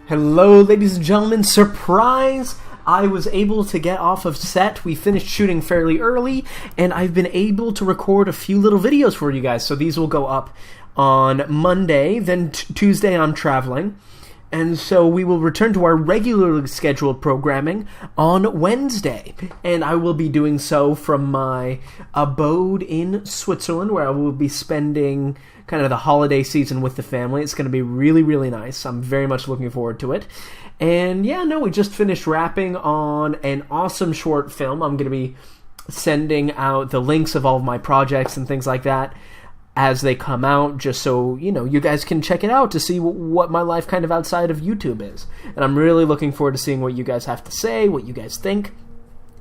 Hello, ladies and gentlemen. Surprise! I was able to get off of set. We finished shooting fairly early, and I've been able to record a few little videos for you guys. So these will go up on Monday, then Tuesday I'm traveling. And so we will return to our regularly scheduled programming on Wednesday. And I will be doing so from my abode in Switzerland, where I will be spending kind of the holiday season with the family. It's going to be really, really nice. I'm very much looking forward to it. And yeah, no, we just finished wrapping on an awesome short film. I'm going to be sending out the links of all of my projects and things like that as they come out, just so, you know, you guys can check it out to see what my life kind of outside of YouTube is. And I'm really looking forward to seeing what you guys have to say, what you guys think.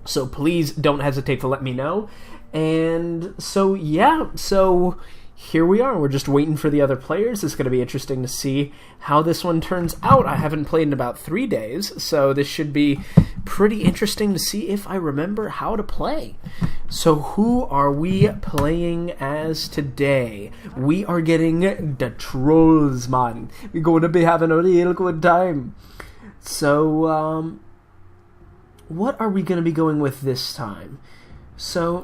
So please don't hesitate to let me know. And so, yeah, so here we are. We're just waiting for the other players. It's going to be interesting to see how this one turns out. I haven't played in about 3 days, so this should be pretty interesting to see if I remember how to play. So who are we playing as today? We are getting the Trolls, man. We're going to be having a real good time. So, what are we going to be going with this time? So,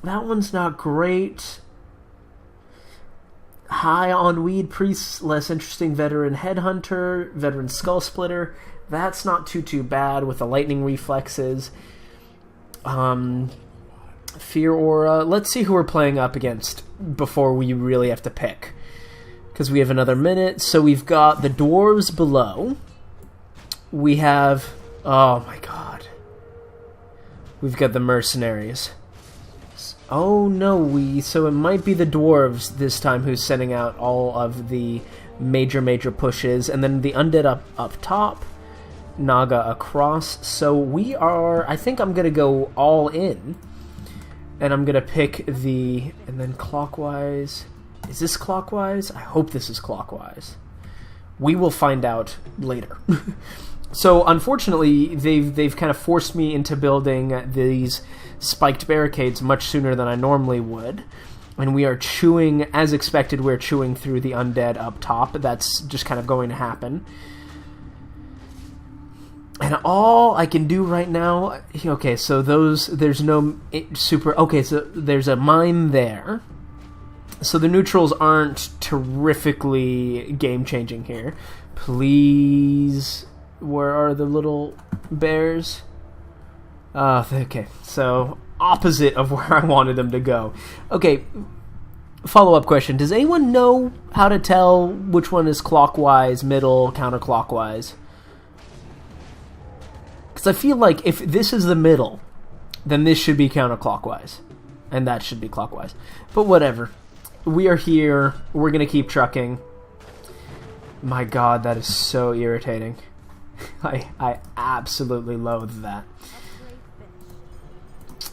that one's not great. High on weed, priest, less interesting, veteran headhunter, veteran skull splitter. That's not too bad with the lightning reflexes. Fear aura. Let's see who we're playing up against before we really have to pick, because we have another minute. So we've got the dwarves below. We have, oh my god, we've got the mercenaries. Oh no, so it might be the dwarves this time who's sending out all of the major pushes, and then the undead up top, Naga across. So we are, I think I'm gonna go all in, and I'm gonna pick and then clockwise. Is this clockwise? I hope this is clockwise. We will find out later. So unfortunately, they've kind of forced me into building these spiked barricades much sooner than I normally would, and we are chewing, as expected, we're chewing through the undead up top. That's just kind of going to happen. And all I can do right now, okay, so there's no super, okay, so there's a mine there. So the neutrals aren't terrifically game-changing here. Please, where are the little bears? Okay, so opposite of where I wanted them to go. Okay, follow-up question. Does anyone know how to tell which one is clockwise, middle, counterclockwise? Because I feel like if this is the middle, then this should be counterclockwise, and that should be clockwise. But whatever. We are here. We're going to keep trucking. My god, that is so irritating. I absolutely loathe that.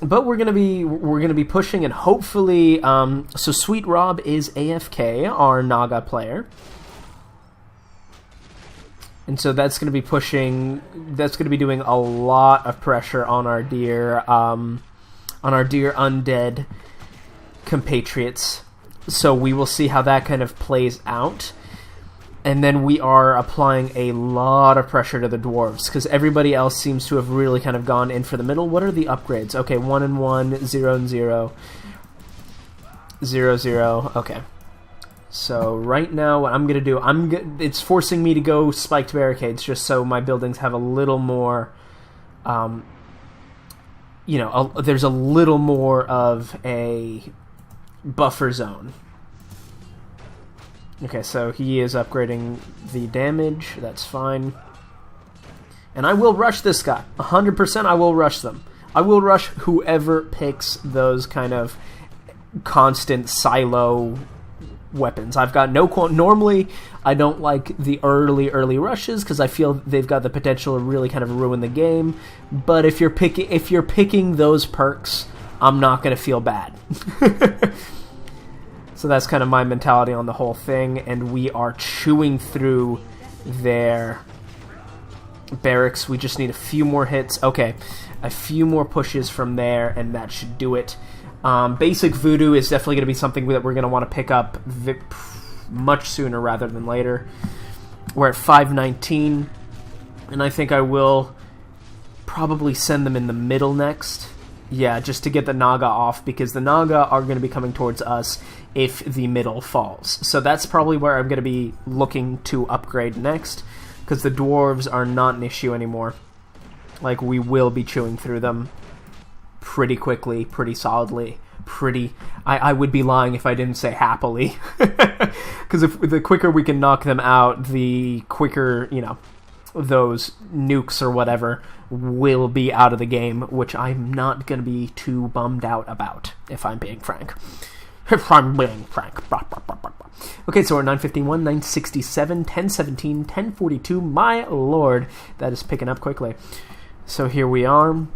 But we're gonna be pushing, and hopefully, so Sweet Rob is AFK, our Naga player, and so that's gonna be pushing. That's gonna be doing a lot of pressure on our dear undead compatriots. So we will see how that kind of plays out. And then we are applying a lot of pressure to the dwarves, because everybody else seems to have really kind of gone in for the middle. What are the upgrades? Okay, 1 and 1, 0 and 0, 0, 0. Okay. So right now, what I'm gonna do, it's forcing me to go spiked barricades just so my buildings have a little more, you know, there's a little more of a buffer zone. Okay, so he is upgrading the damage. That's fine. And I will rush this guy. 100% I will rush them. I will rush whoever picks those kind of constant silo weapons. I've got no... Normally, I don't like the early rushes because I feel they've got the potential to really kind of ruin the game. But if you're picking those perks, I'm not going to feel bad. So that's kind of my mentality on the whole thing, and we are chewing through their barracks. We just need a few more hits. Okay, a few more pushes from there, and that should do it. Basic Voodoo is definitely going to be something that we're going to want to pick up much sooner rather than later. We're at 519, and I think I will probably send them in the middle next. Yeah, just to get the Naga off, because the Naga are going to be coming towards us if the middle falls. So that's probably where I'm going to be looking to upgrade next, because the Dwarves are not an issue anymore. Like, we will be chewing through them pretty quickly, pretty solidly, I would be lying if I didn't say happily. Because if the quicker we can knock them out, the quicker, you know, those nukes or whatever will be out of the game, which I'm not going to be too bummed out about, if I'm being frank. Okay, so we're 951, 967, 1017, 1042. My lord, that is picking up quickly. So here we are.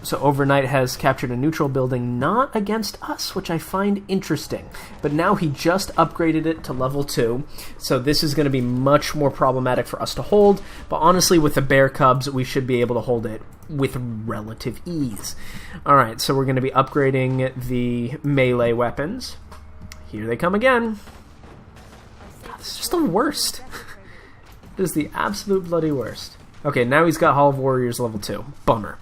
So Overnight has captured a neutral building, not against us, which I find interesting. But now he just upgraded it to level 2, so this is going to be much more problematic for us to hold. But honestly, with the bear cubs, we should be able to hold it with relative ease. Alright, so we're going to be upgrading the melee weapons. Here they come again. God, this is just the worst. This is the absolute bloody worst. Okay, now he's got Hall of Warriors level 2. Bummer.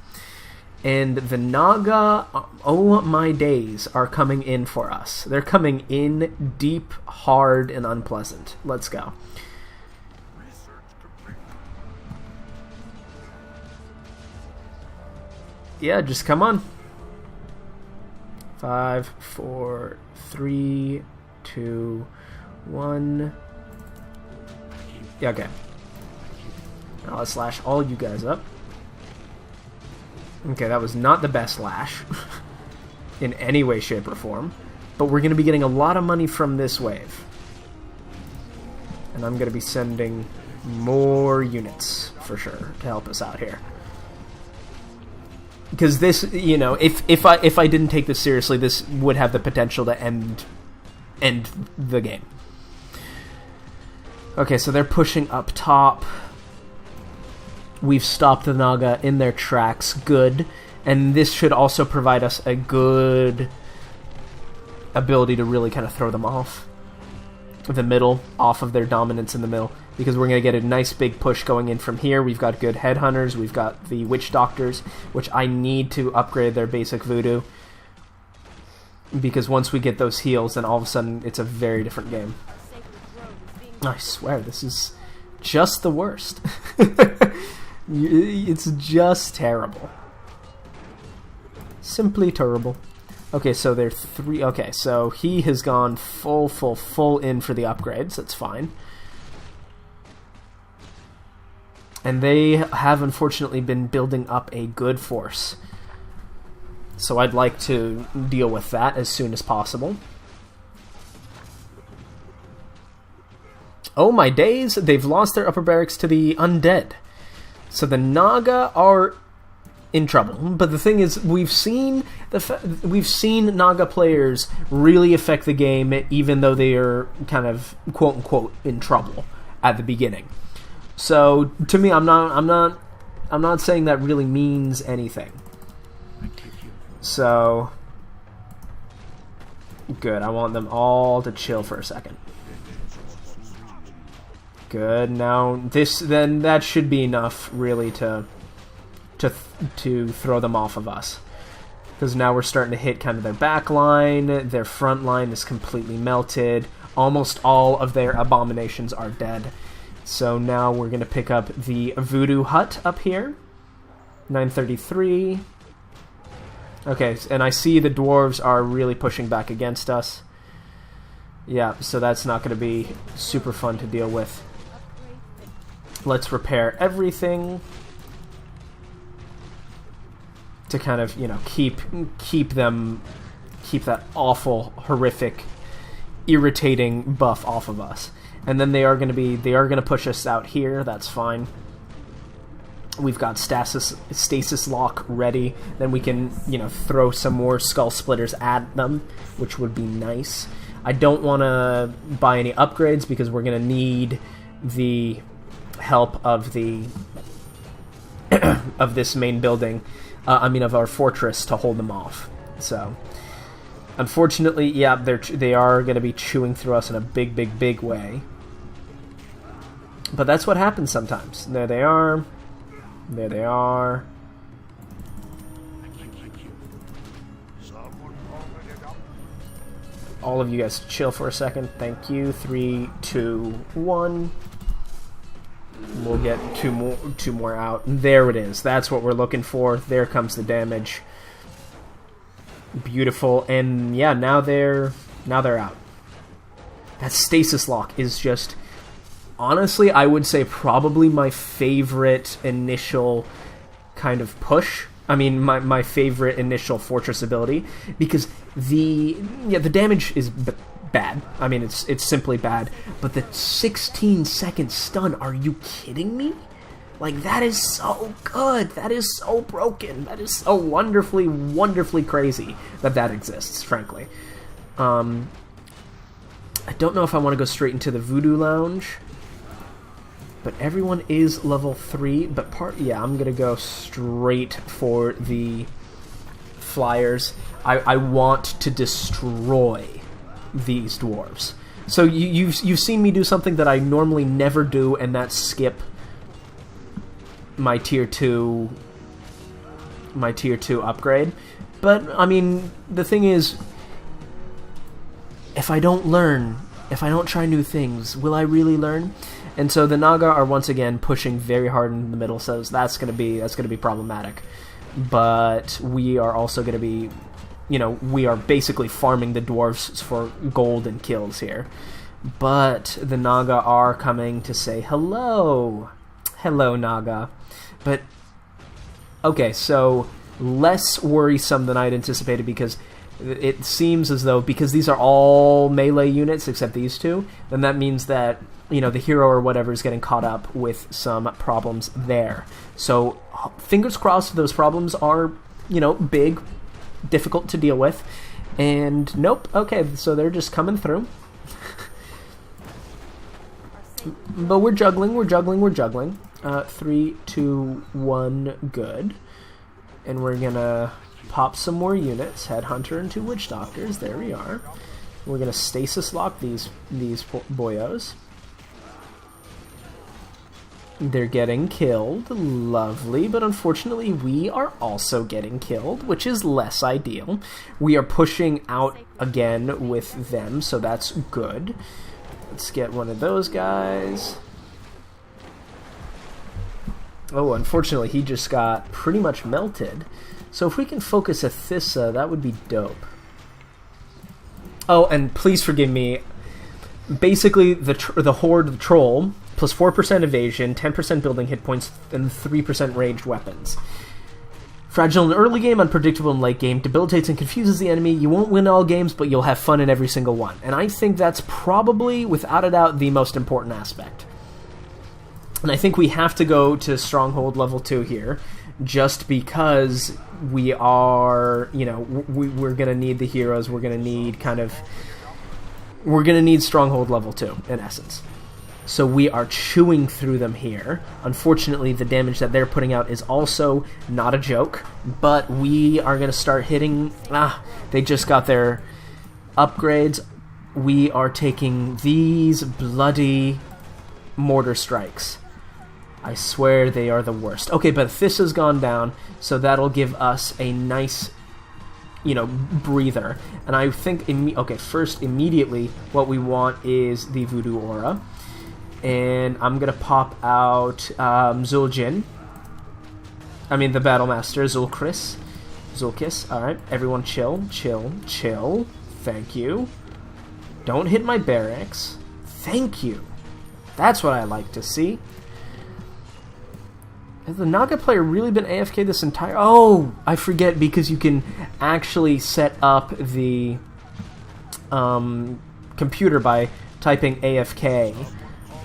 And the Naga, oh my days, are coming in for us. They're coming in deep, hard, and unpleasant. Let's go. Yeah, just come on. 5, 4, 3, 2, 1. Yeah, okay. Now let's slash all you guys up. Okay, that was not the best slash in any way, shape, or form. But we're going to be getting a lot of money from this wave. And I'm going to be sending more units, for sure, to help us out here. Because this, you know, if I didn't take this seriously, this would have the potential to end the game. Okay, so they're pushing up top. We've stopped the Naga in their tracks. Good. And this should also provide us a good ability to really kind of throw them off the middle, off of their dominance in the middle, because we're going to get a nice big push going in from here. We've got good headhunters. We've got the witch doctors, which I need to upgrade their basic voodoo, because once we get those heals, then all of a sudden it's a very different game. I swear, this is just the worst. It's just terrible. Simply terrible. Okay, so they're 3... Okay, so he has gone full in for the upgrades. That's fine. And they have, unfortunately, been building up a good force. So I'd like to deal with that as soon as possible. Oh my days, they've lost their upper barracks to the Undead. So the Naga are in trouble. But the thing is, we've seen Naga players really affect the game, even though they are kind of quote unquote in trouble at the beginning. So to me, I'm not saying that really means anything. So good. I want them all to chill for a second. Good. Now then that should be enough really to throw them off of us, because now we're starting to hit kind of their back line. Their front line is completely melted. Almost all of their abominations are dead. So now we're going to pick up the voodoo hut up here. 933. Okay, and I see the dwarves are really pushing back against us. Yeah, so that's not going to be super fun to deal with. Let's repair everything to kind of, you know, keep that awful, horrific, irritating buff off of us. And then they are going to push us out here. That's fine. We've got stasis lock ready. Then we can, you know, throw some more skull splitters at them, which would be nice. I don't want to buy any upgrades because we're going to need the help of the of this main building. Of our fortress to hold them off. So Unfortunately, yeah, they are going to be chewing through us in a big, big, big way. But that's what happens sometimes. There they are. There they are. All of you guys chill for a second. Thank you. 3, 2, 1. We'll get two more out. There it is. That's what we're looking for. There comes the damage. Beautiful. And yeah, now they're out. That stasis lock is just, honestly, I would say probably my favorite initial kind of push. I mean, my favorite initial fortress ability, because the damage is bad. I mean, it's simply bad. But the 16-second stun, are you kidding me? Like, that is so good. That is so broken. That is so wonderfully, wonderfully crazy that exists, frankly. I don't know if I want to go straight into the Voodoo Lounge. But everyone is level 3, but yeah, I'm gonna go straight for the flyers. I want to destroy these dwarves. So you've seen me do something that I normally never do, and that's skip my tier 2 upgrade. But I mean, the thing is, if I don't try new things, will I really learn? And so the Naga are once again pushing very hard in the middle, so that's gonna be problematic. But we are also gonna be, we are basically farming the dwarves for gold and kills here. But the Naga are coming to say hello. Hello, Naga. But okay, so less worrisome than I'd anticipated, because it seems as though, because these are all melee units except these two, then that means that the hero or whatever is getting caught up with some problems there. So fingers crossed those problems are, big, difficult to deal with. And nope, okay, so they're just coming through. But we're juggling. 3, 2, 1, good. And we're gonna pop some more units. Headhunter and 2 Witch Doctors, there we are. We're gonna stasis lock these boyos. They're getting killed. Lovely. But unfortunately, we are also getting killed, which is less ideal. We are pushing out again with them, so that's good. Let's get one of those guys. Oh, unfortunately, he just got pretty much melted. So if we can focus a Thissa, that would be dope. Oh, and please forgive me. Basically, the Horde, the Troll, plus 4% evasion, 10% building hit points, and 3% ranged weapons. Fragile in early game, unpredictable in late game, debilitates and confuses the enemy. You won't win all games, but you'll have fun in every single one. And I think that's probably, without a doubt, the most important aspect. And I think we have to go to Stronghold level 2 here, just because we are, we're going to need the heroes, we're going to need Stronghold level 2, in essence. So we are chewing through them here. Unfortunately, the damage that they're putting out is also not a joke, but we are going to start hitting... they just got their upgrades. We are taking these bloody mortar strikes. I swear they are the worst. Okay, but this has gone down, so that'll give us a nice, breather. And I think, first, immediately, what we want is the Voodoo Aura. And I'm going to pop out Zul'jin. I mean, the Battlemaster, Zul'Kis. Alright, everyone chill. Thank you. Don't hit my barracks. Thank you. That's what I like to see. Has the Naga player really been AFK this entire... Oh, I forget, because you can actually set up the computer by typing AFK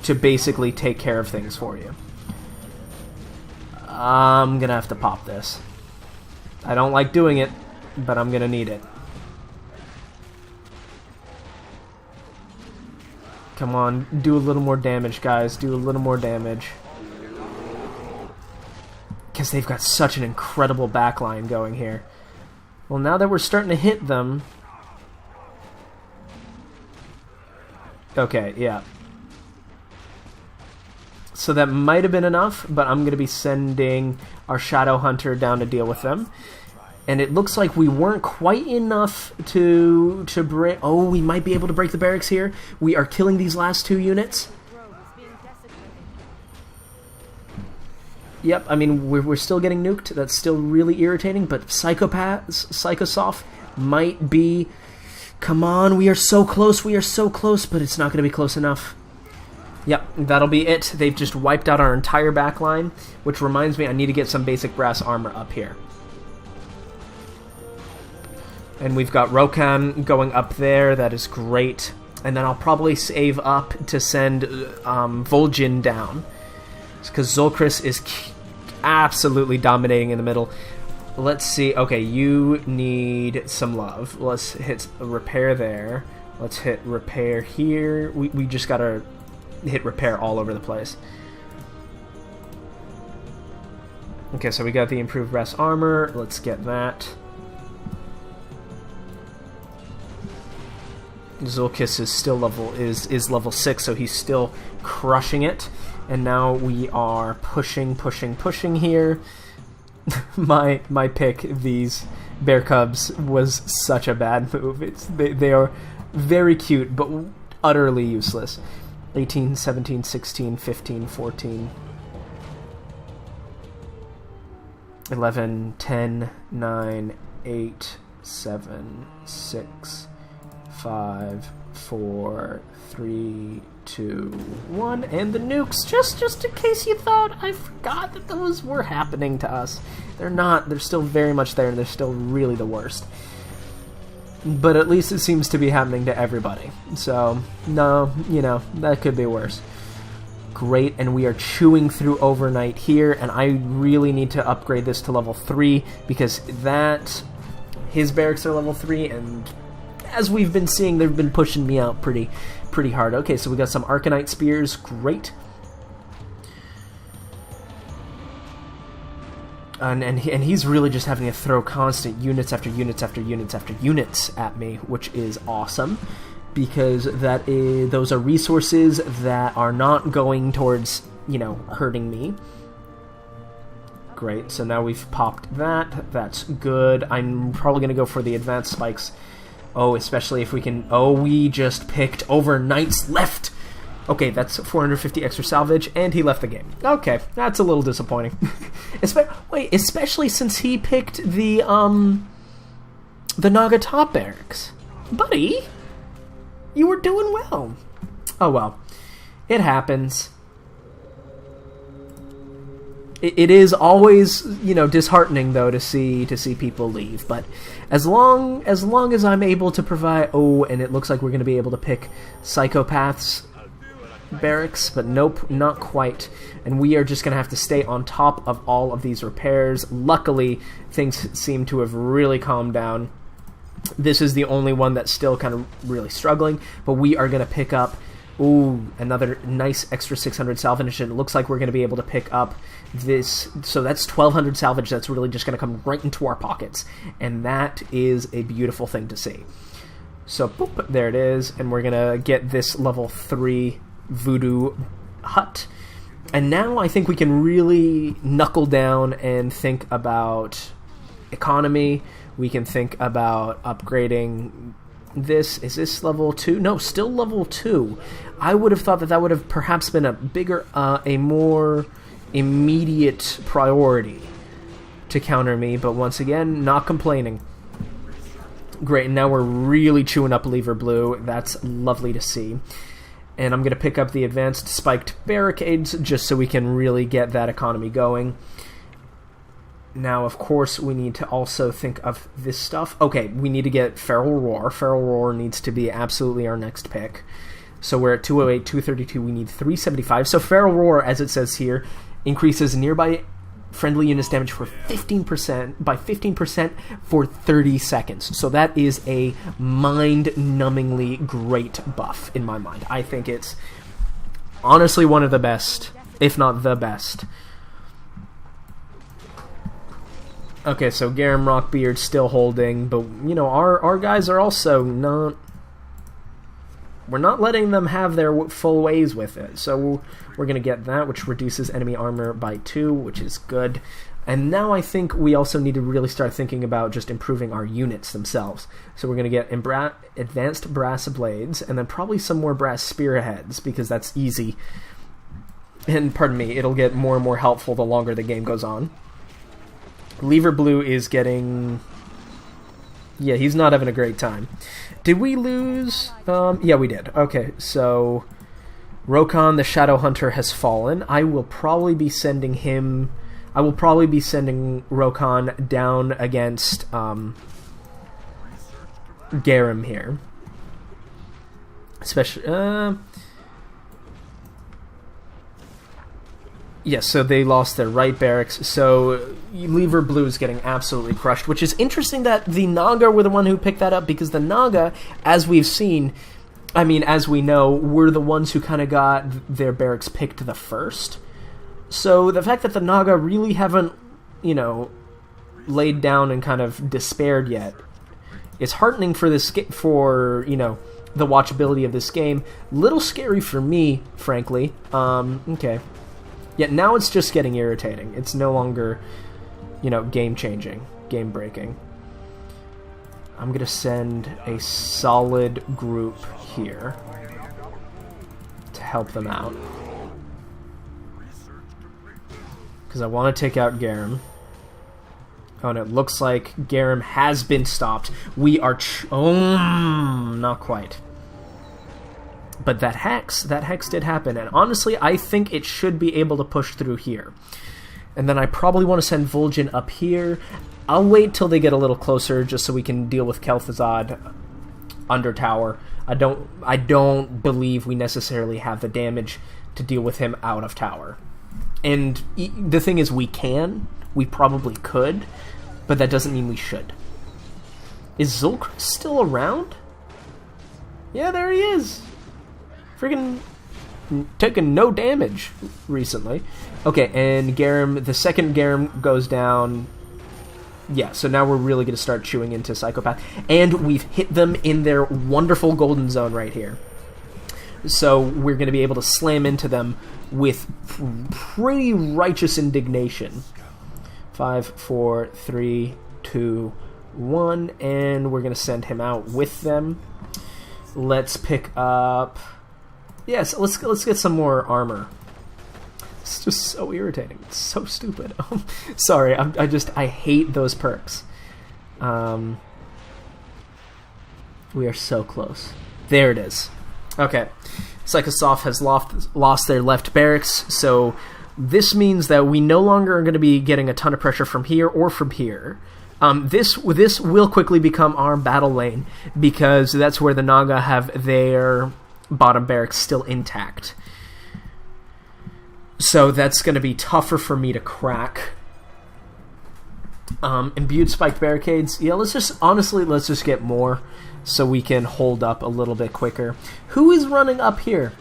to basically take care of things for you. I'm gonna have to pop this. I don't like doing it, but I'm gonna need it. Come on, do a little more damage, guys. Do a little more damage. Because they've got such an incredible backline going here. Well, now that we're starting to hit them, Okay, yeah. So that might have been enough, but I'm going to be sending our Shadow Hunter down to deal with them. And it looks like we weren't quite enough to break... Oh, we might be able to break the barracks here. We are killing these last 2 units. Yep, I mean, we're still getting nuked. That's still really irritating, but Psychosoft might be... Come on, we are so close, but it's not going to be close enough. Yep, that'll be it. They've just wiped out our entire back line, which reminds me I need to get some basic brass armor up here. And we've got Rokan going up there. That is great. And then I'll probably save up to send Vol'jin down, because Zolkris is absolutely dominating in the middle. Let's see. Okay, you need some love. Let's hit a repair there. Let's hit repair here. We just gotta hit repair all over the place. Okay, so we got the improved brass armor. Let's get that. Zolkis is still level 6, so he's still crushing it. And now we are pushing here. my pick, these bear cubs, was such a bad move. They are very cute, but utterly useless. 18, 17, 16, 15, 14, 11, 10, 9, 8, 7, 6, 5, 4, 3, 2, 1, and the nukes, just in case you thought I forgot that those were happening to us. They're not. They're still very much there, and they're still really the worst. But at least it seems to be happening to everybody. So, no, you know, that could be worse. Great, and we are chewing through overnight here, and I really need to upgrade this to level 3, because his barracks are level 3, and as we've been seeing, they've been pushing me out pretty hard. Okay, so we got some Arcanite Spears. Great. And he's really just having to throw constant units after units after units after units at me, which is awesome, because those are resources that are not going towards, you know, hurting me. Great, so now we've popped that. That's good. I'm probably going to go for the advanced spikes. Oh, especially if we can... Oh, we just picked overnights left! Okay, that's 450 extra salvage, and he left the game. Okay, that's a little disappointing. Especially since he picked the Naga top barracks. Buddy, you were doing well. Oh well, it happens. It is always, you know, disheartening though to see people leave. But as long as I'm able to provide... Oh, and it looks like we're going to be able to pick Psychopath's barracks, but nope, not quite. And we are just going to have to stay on top of all of these repairs. Luckily, things seem to have really calmed down. This is the only one that's still kind of really struggling, but we are going to pick up, ooh, another nice extra 600 salvage, and it looks like we're going to be able to pick up this, so that's 1,200 salvage that's really just going to come right into our pockets, and that is a beautiful thing to see. So, boop, there it is, and we're going to get this level 3 voodoo hut. And now I think we can really knuckle down and think about economy. We can think about upgrading this. Is this level 2? No, still level 2. I would have thought that would have perhaps been a bigger, a more immediate priority to counter me, but once again, not complaining. Great, and now we're really chewing up Lever Blue. That's lovely to see. And I'm going to pick up the advanced spiked barricades just so we can really get that economy going. Now, of course, we need to also think of this stuff. Okay, we need to get Feral Roar. Feral Roar needs to be absolutely our next pick. So we're at 208, 232, we need 375. So Feral Roar, as it says here, increases nearby friendly units damage for 15%, by 15% for 30 seconds. So that is a mind-numbingly great buff in my mind. I think it's honestly one of the best, if not the best. Okay, so Garam Rockbeard's still holding, but, you know, our guys are also not we're not letting them have their full ways with it. So we're going to get that, which reduces enemy armor by 2, which is good. And now I think we also need to really start thinking about just improving our units themselves. So we're going to get advanced brass blades, and then probably some more brass spearheads, because that's easy. And pardon me, it'll get more and more helpful the longer the game goes on. Lever Blue is getting... yeah, he's not having a great time. Did we lose? Yeah, we did. Okay, so Rokon the Shadow Hunter has fallen. I will probably be sending Rokon down against Garum here. Especially... yes, so they lost their right barracks, so Lever Blue is getting absolutely crushed, which is interesting that the Naga were the one who picked that up, because the Naga, as we've seen, as we know, were the ones who kind of got their barracks picked the first. So the fact that the Naga really haven't, laid down and kind of despaired yet is heartening for this the watchability of this game. Little scary for me, frankly. Okay. Yet now it's just getting irritating. It's no longer, game-changing, game-breaking. I'm going to send a solid group here to help them out. Because I want to take out Garum. Oh, and it looks like Garum has been stopped. We are... not quite. But that hex did happen, and honestly, I think it should be able to push through here. And then I probably want to send Vol'jin up here. I'll wait till they get a little closer, just so we can deal with Kel'Thuzad under tower. I don't believe we necessarily have the damage to deal with him out of tower. And the thing is, we probably could, but that doesn't mean we should. Is Zul'Kar still around? Yeah, there he is. Freaking taken no damage recently. Okay, and Garum, the second Garum goes down. Yeah, so now we're really going to start chewing into Psychopath. And we've hit them in their wonderful golden zone right here. So we're going to be able to slam into them with pretty righteous indignation. 5, 4, 3, 2, 1. And we're going to send him out with them. Let's pick up... yes, let's get some more armor. It's just so irritating. It's so stupid. Sorry, I hate those perks. We are so close. There it is. Okay. Psychosoft has lost their left barracks, so this means that we no longer are going to be getting a ton of pressure from here or from here. This will quickly become our battle lane, because that's where the Naga have their bottom barracks still intact. So that's going to be tougher for me to crack. Imbued spiked barricades. Yeah, let's just get more so we can hold up a little bit quicker. Who is running up here?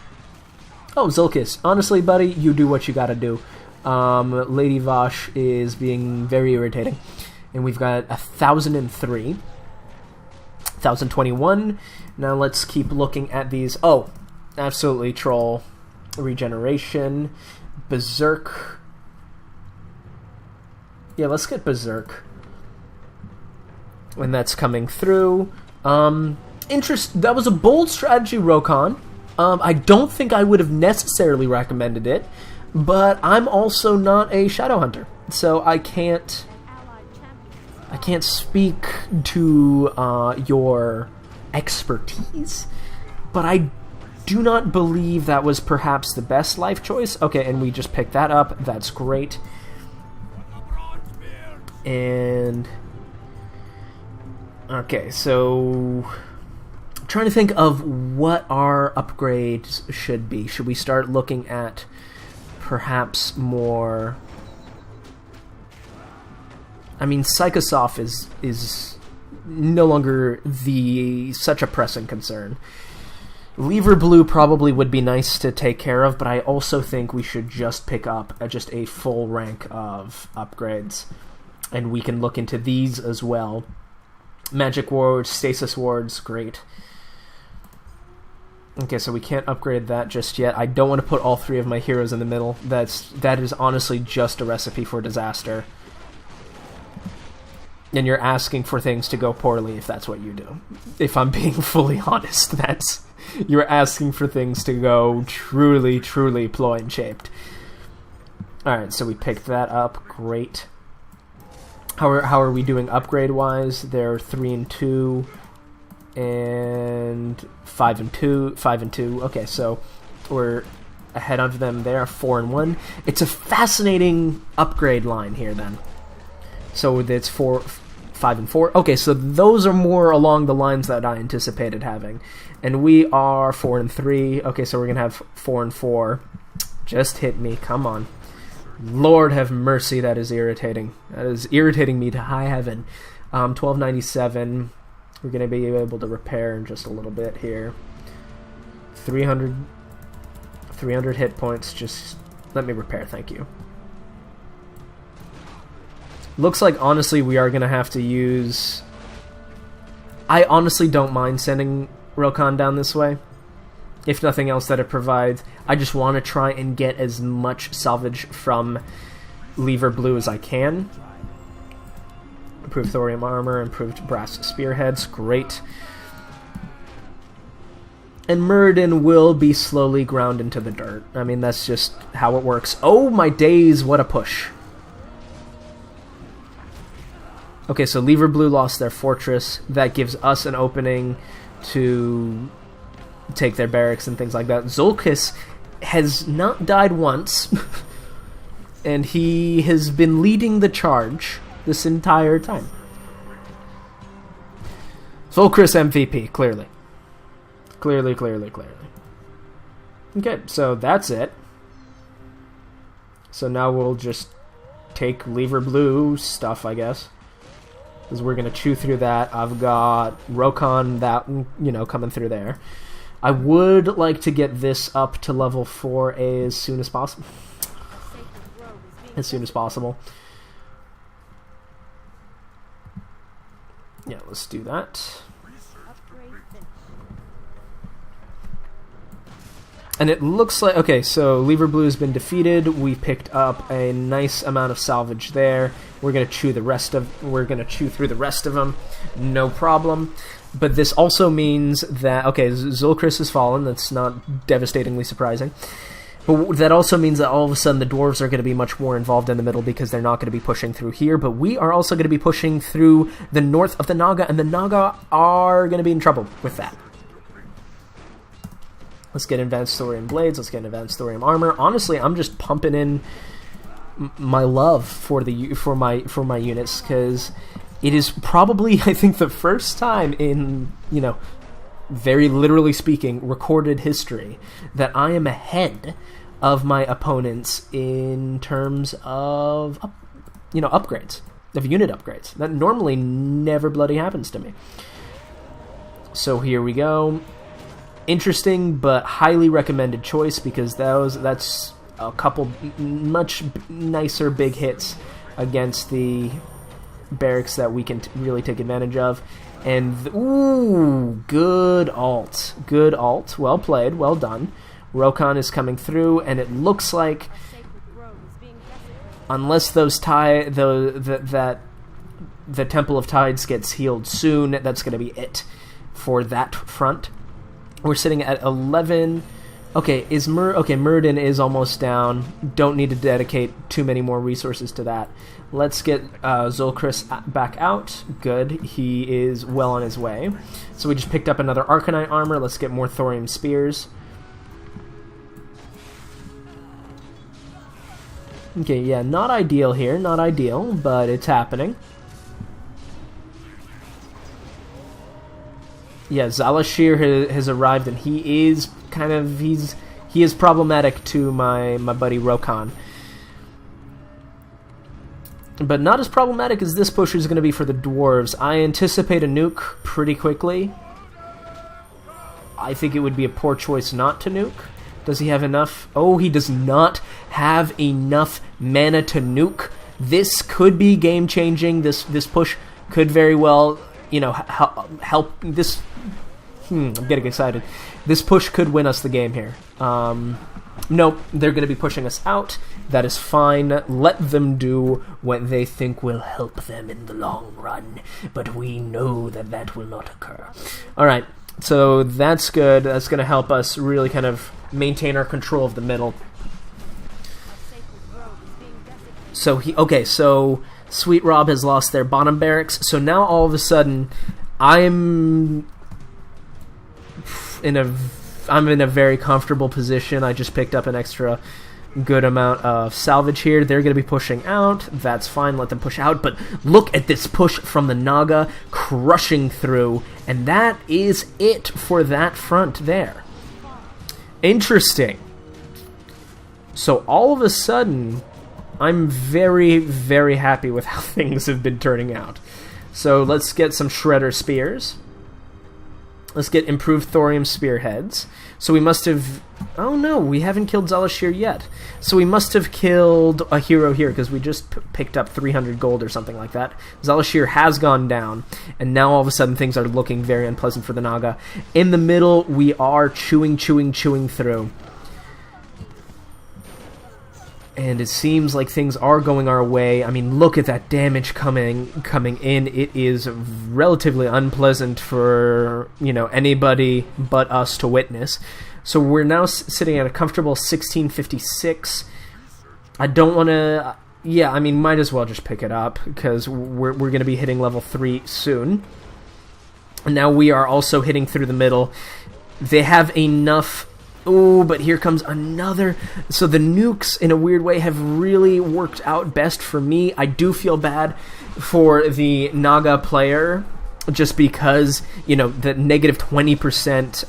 Oh, Zul'Kis. Honestly, buddy, you do what you gotta do. Lady Vosh is being very irritating. And we've got 1,003. 1,021. Now let's keep looking at these. Oh, absolutely, Troll. Regeneration. Berserk. Yeah, let's get Berserk. And that's coming through. That was a bold strategy, Rokon. I don't think I would have necessarily recommended it, but I'm also not a Shadow Hunter, so I can't speak to your expertise, but I do not believe that was perhaps the best life choice. Okay, and we just picked that up. That's great. And okay, so I'm trying to think of what our upgrades should be. Should we start looking at perhaps more... I mean, Psychosoft is no longer such a pressing concern. Lever Blue probably would be nice to take care of, but I also think we should just pick up just a full rank of upgrades. And we can look into these as well. Magic wards, stasis wards, great. Okay, so we can't upgrade that just yet. I don't want to put all 3 of my heroes in the middle. That is honestly just a recipe for disaster. And you're asking for things to go poorly if that's what you do. If I'm being fully honest, you're asking for things to go truly, truly ploy-and-shaped. Alright, so we picked that up. Great. How are we doing upgrade-wise? They're 3 and 2... and 5 and 2. Okay, so we're ahead of them there, 4 and 1. It's a fascinating upgrade line here then. So it's 5 and 4. Okay, so those are more along the lines that I anticipated having. And we are 4 and 3. Okay, so we're gonna have 4 and 4. Just hit me, come on. Lord have mercy, that is irritating. That is irritating me to high heaven. 1297. We're going to be able to repair in just a little bit here. 300 hit points. Just let me repair, thank you. Looks like, honestly, we are going to have to use... I honestly don't mind sending Rokon down this way. If nothing else that it provides. I just want to try and get as much salvage from Lever Blue as I can. Improved thorium armor, improved brass spearheads, great. And Muradin will be slowly ground into the dirt. I mean, that's just how it works. Oh my days, what a push. Okay, so Lever Blue lost their fortress. That gives us an opening to take their barracks and things like that. Zolkis has not died once, and he has been leading the charge this entire time. Zolkris MVP, clearly. Clearly. Okay, so that's it. So now we'll just take Lever Blue stuff, I guess. Because we're going to chew through that. I've got Rokon, that, coming through there. I would like to get this up to level 4 as soon as possible. Yeah, let's do that. And it looks like... Okay, so Lever Blue has been defeated. We picked up a nice amount of salvage there. We're going to chew through the rest of them. No problem. But this also means that... Okay, Zolkris has fallen. That's not devastatingly surprising. But that also means that all of a sudden the Dwarves are going to be much more involved in the middle because they're not going to be pushing through here. But we are also going to be pushing through the north of the Naga, and the Naga are going to be in trouble with that. Let's get advanced thorium blades. Let's get advanced thorium armor. Honestly, I'm just pumping in my love for my units because it is probably, I think, the first time in, very literally speaking, recorded history that I am ahead of my opponents in terms of, upgrades, of unit upgrades. That normally never bloody happens to me. So here we go. Interesting, but highly recommended choice because that's a couple much nicer big hits against the barracks that we can really take advantage of. And, ooh, good alt. Good alt. Well played. Well done. Rokon is coming through, and it looks like, unless the Temple of Tides gets healed soon, that's going to be it for that front. We're sitting at 11. Okay, Muradin is almost down. Don't need to dedicate too many more resources to that. Let's get Zolkris back out. Good. He is well on his way. So we just picked up another Arcanite armor. Let's get more thorium spears. Okay, yeah, not ideal here. Not ideal, but it's happening. Yeah, Zalashir has arrived, and he is he is problematic to my buddy Rokon. But not as problematic as this push is going to be for the Dwarves. I anticipate a nuke pretty quickly. I think it would be a poor choice not to nuke. Does he have enough? Oh, he does not have enough mana to nuke. This could be game-changing. This push could very well, help. This I'm getting excited. This push could win us the game here. Nope, they're going to be pushing us out. That is fine. Let them do what they think will help them in the long run. But we know that that will not occur. Alright, so that's good. That's going to help us really kind of maintain our control of the middle. So so Sweet Rob has lost their bottom barracks. So now all of a sudden, I'm in a very comfortable position. I just picked up an extra good amount of salvage here. They're going to be pushing out. That's fine. Let them push out. But look at this push from the Naga crushing through. And that is it for that front there. Interesting. So all of a sudden, I'm very, very happy with how things have been turning out. So let's get some Shredder Spears. Let's get improved Thorium Spearheads. So we must have... Oh no, we haven't killed Zalashir yet. So we must have killed a hero here, because we just picked up 300 gold or something like that. Zalashir has gone down, and now all of a sudden things are looking very unpleasant for the Naga. In the middle, we are chewing through. And it seems like things are going our way. I mean, look at that damage coming in. It is relatively unpleasant for, anybody but us to witness. So we're now sitting at a comfortable 1656. I don't want to... Yeah, I mean, might as well just pick it up, because we're going to be hitting level 3 soon. And now we are also hitting through the middle. They have enough... Oh, but here comes another... So the nukes, in a weird way, have really worked out best for me. I do feel bad for the Naga player, just because, the negative 20%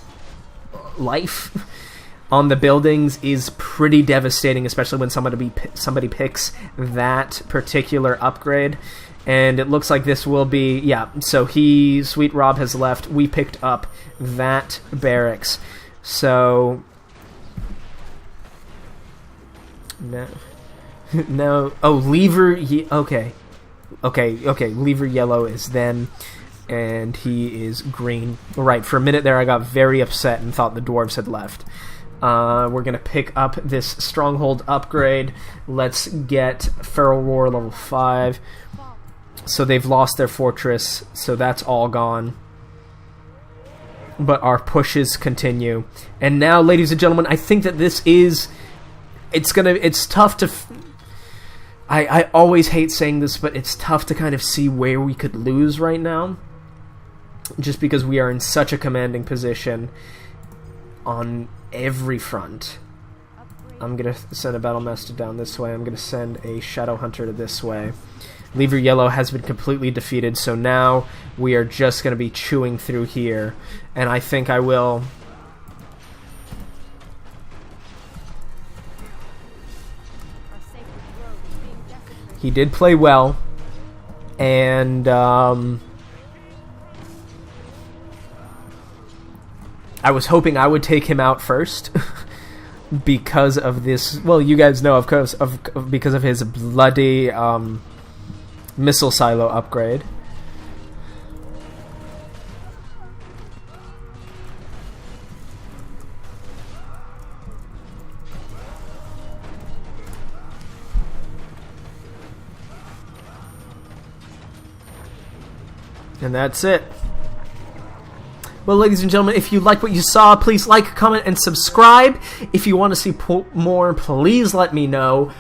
life on the buildings is pretty devastating, especially when somebody picks that particular upgrade. And it looks like this will be... Yeah, so Sweet Rob has left. We picked up that barracks. So no. Oh, Lever. Okay. Lever Yellow is them, and he is green. Right. For a minute there, I got very upset and thought the dwarves had left. We're gonna pick up this stronghold upgrade. Let's get Feral Roar level 5. So they've lost their fortress, so that's all gone. But our pushes continue. And now, ladies and gentlemen, I think that this is... It's tough to... I always hate saying this, but it's tough to kind of see where we could lose right now. Just because we are in such a commanding position on every front. I'm going to send a Battle Master down this way. I'm going to send a Shadow Hunter to this way. Lever Yellow has been completely defeated, so now we are just going to be chewing through here. And I think I will... He did play well, and I was hoping I would take him out first because of this... Well, you guys know, of course, because of his bloody... missile silo upgrade. And that's it. Well, ladies and gentlemen, if you like what you saw, please like, comment, and subscribe. If you want to see more, please let me know.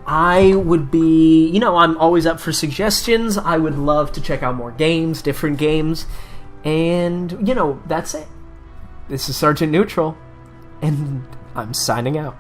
I would be, I'm always up for suggestions. I would love to check out more games, different games. And, that's it. This is Sergeant Neutral, and I'm signing out.